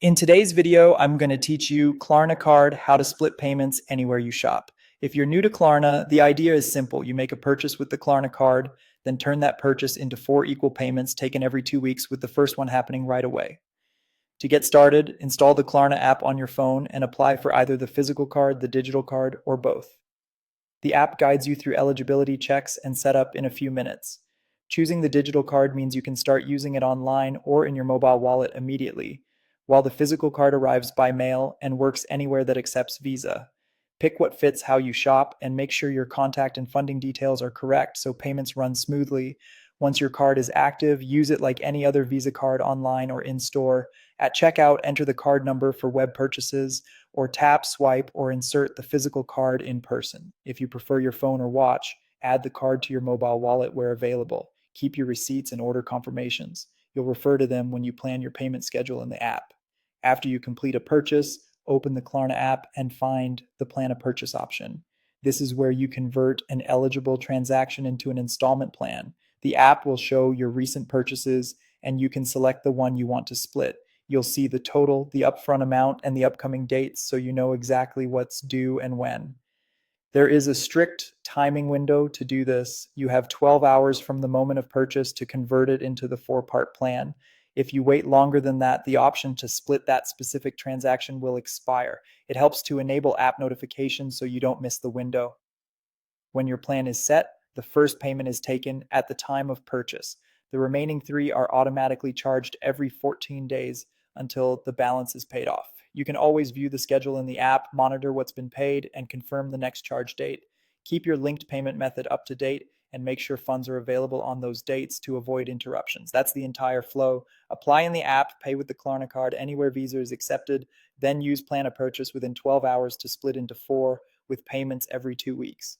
In today's video, I'm going to teach you Klarna Card, how to split payments anywhere you shop. If you're new to Klarna, the idea is simple. You make a purchase with the Klarna Card, then turn that purchase into 4 equal payments taken every 2 weeks, with the first one happening right away. To get started, install the Klarna app on your phone and apply for either the physical card, the digital card, or both. The app guides you through eligibility checks and setup in a few minutes. Choosing the digital card means you can start using it online or in your mobile wallet immediately, while the physical card arrives by mail and works anywhere that accepts Visa. Pick what fits how you shop and make sure your contact and funding details are correct so payments run smoothly. Once your card is active, use it like any other Visa card online or in store. At checkout, enter the card number for web purchases, or tap, swipe, or insert the physical card in person. If you prefer your phone or watch, add the card to your mobile wallet where available. Keep your receipts and order confirmations. You'll refer to them when you plan your payment schedule in the app. After you complete a purchase, open the Klarna app and find the Plan a Purchase option. This is where you convert an eligible transaction into an installment plan. The app will show your recent purchases, and you can select the one you want to split. You'll see the total, the upfront amount, and the upcoming dates, so you know exactly what's due and when. There is a strict timing window to do this. You have 12 hours from the moment of purchase to convert it into the 4-part plan. If you wait longer than that, the option to split that specific transaction will expire. It helps to enable app notifications so you don't miss the window. When your plan is set, the first payment is taken at the time of purchase. The remaining three are automatically charged every 14 days until the balance is paid off. You can always view the schedule in the app, monitor what's been paid, and confirm the next charge date. Keep your linked payment method up to date and make sure funds are available on those dates to avoid interruptions. That's the entire flow. Apply in the app, pay with the Klarna card anywhere Visa is accepted, then use Plan a Purchase within 12 hours to split into 4 with payments every 2 weeks.